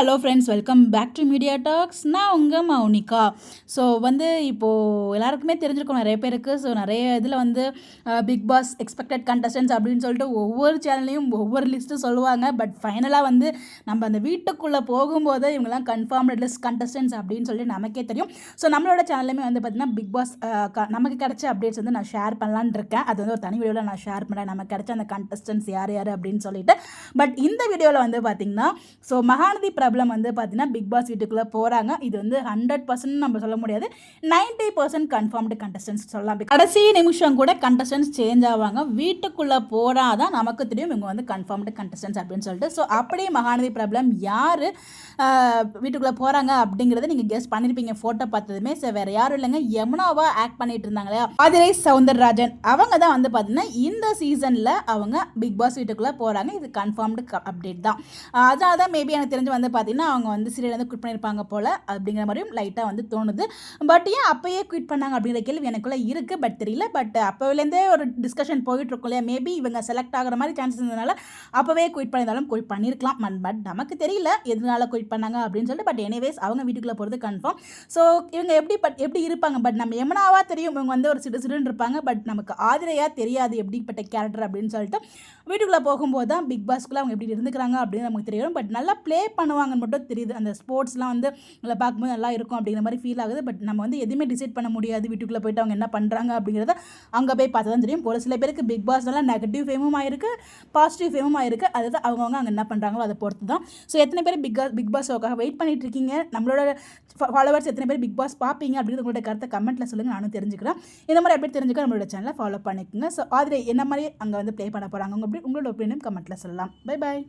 Hello friends, welcome back to media talks. நான் உங்கள் Mounika. So இப்போது எல்லாருக்குமே தெரிஞ்சிருக்கும் நிறைய பேருக்கு. ஸோ நிறைய இதில் பிக் பாஸ் எக்ஸ்பெக்டட் கண்டஸ்டன்ஸ் அப்படின்னு சொல்லிட்டு ஒவ்வொரு சேனல்லையும் ஒவ்வொரு லிஸ்ட்டு சொல்லுவாங்க. பட் ஃபைனலாக நம்ம அந்த வீட்டுக்குள்ளே போகும்போது இவங்கெல்லாம் கன்ஃபார்ம்டு லிஸ்ட் கண்டஸ்டன்ஸ் அப்படின்னு சொல்லிட்டு நமக்கே தெரியும். ஸோ நம்மளோட சேனல்லையுமே பார்த்திங்கன்னா பிக் பாஸ் நமக்கு கிடைச்ச அப்டேட்ஸ் நான் ஷேர் பண்ணலான்னு இருக்கேன். அது ஒரு தனி வீடியோவில் நான் ஷேர் பண்ணுறேன், நமக்கு கிடைச்ச அந்த கண்டஸ்டன்ஸ் யார் யார் அப்படின்னு சொல்லிட்டு. பட் இந்த வீடியோவில் பார்த்திங்கன்னா ஸோ மகாநதி பிரபலம் பார்த்தீங்கன்னா பிக் பாஸ் வீட்டுக்குள்ளே போகிறாங்க. இது 100% நம்ம சொல்ல முடியாது, 90% கன்ஃபார்ம்டு கண்டஸ்டன்ஸ் சொல்லலாம். கடைசி நிமிஷம் கூட கண்டஸ்டன்ஸ் சேஞ்ச் ஆவாங்க. வீட்டுக்குள்ளே போனால் தான் நமக்கு தெரியும் இவங்க கன்ஃபார்ம்டு கண்டஸ்டன்ஸ் அப்படின்னு சொல்லிட்டு. ஸோ அப்படியே மகாநதி பிரபலம் யார் வீட்டுக்குள்ளே போகிறாங்க அப்படிங்கிறத நீங்கள் கெஸ் பண்ணியிருப்பீங்க ஃபோட்டோ பார்த்ததுமே. ஸோ வேறு யாரும் இல்லைங்க, யமுனாவா ஆக்ட் பண்ணிட்டு இருந்தாங்க இல்லையா, ஆதிரை சவுந்தரராஜன். அவங்க தான் பார்த்தீங்கன்னா இந்த சீசனில் அவங்க பிக் பாஸ் வீட்டுக்குள்ளே போகிறாங்க. இது கன்ஃபார்ம்டு அப்டேட் தான். அதனால தான் மேபி எனக்கு தெரிஞ்சு பார்த்தீங்கன்னா அவங்க சீரியல் குவிட் பண்ணியிருப்பாங்க போல் அப்படிங்கிற மாதிரியும் லைட்டாக தோணுது. பட் ஏன் அப்போயே குவிட் பண்ணாங்க அப்படிங்கிற கேள்வி எனக்குள்ளே இருக்குது. பட் தெரியல. பட் அப்போலேருந்தே ஒரு டிஸ்கஷன் போயிட்டுருக்கும் இல்லையா, மேபி இவங்க செலக்ட் ஆகிற மாதிரி சான்சஸ் இருந்ததுனால அப்போவே குவிட் பண்ணியிருந்தாலும் குவிட் பண்ணியிருக்கலாம். பட் நமக்கு தெரியல எதனால குவிட் பண்ணாங்க அப்படின்னு சொல்லிட்டு. பட் எனிவேஸ் அவங்க வீட்டுக்குள்ளே போகிறது கன்ஃபார்ம். ஸோ இவங்க எப்படி இருப்பாங்க, பட் நம்ம யமுனாவாக தெரியும் இவங்க ஒரு சிடுன்னு இருப்பாங்க. பட் நமக்கு ஆதிரையாக தெரியாது எப்படிப்பட்ட கேரக்டர் அப்படின்னு சொல்லிட்டு. வீட்டுக்குள்ளே போகும்போது தான் பிக் பாஸ்க்குள்ளே அவங்க எப்படி இருந்துக்கிறாங்க அப்படின்னு நமக்கு தெரியும். பட் நல்லா ப்ளே பண்ணுவாங்கன்னு மட்டும் தெரியுது. அந்த ஸ்போர்ட்ஸ்லாம் நல்லா பார்க்கும்போது நல்லா இருக்கும் அப்படிங்கிற மாதிரி ஃபீல் ஆகுது. பட் நம்ம எதுவுமே டிசைட் பண்ண முடியாது. வீட்டுக்குள்ளே போயிட்டு அவங்க என்ன பண்ணுறாங்க அப்படிங்கிறத அங்கே போய் பார்த்து தான் தெரியும். ஒரு சில பேருக்கு பிக் பாஸ்னால நெகட்டிவ் ஃபேமும் ஆயிருக்கு, பாசிட்டிவ் ஃபேமும் ஆயிருக்கு. அதுதான் அவங்கவுங்க அங்கே என்ன பண்ணுறாங்களோ அதை பொறுத்து தான். ஸோ எத்தனை பேர் பிக் பாஸ் ஷோக்காக வெயிட் பண்ணிட்டு இருக்கீங்க, நம்மளோட ஃபாலோவர்ஸ் எத்தனை பேர் பிக் பாஸ் பார்ப்பீங்க அப்படிங்கிறது உங்களோட கருத்தை கமெண்ட்டில் சொல்லுங்கள், நானும் தெரிஞ்சுக்கிறேன். இந்த மாதிரி எப்படி தெரிஞ்சுக்க நம்மளோட சேனலை ஃபாலோ பண்ணிக்கோங்க. ஸோ ஆதிரை என்ன மாதிரி அங்கே ப்ளே பண்ண போகிறாங்க உங்களோட ஒப்பீனியன் கமெண்ட்டில் சொல்லலாம். Bye bye.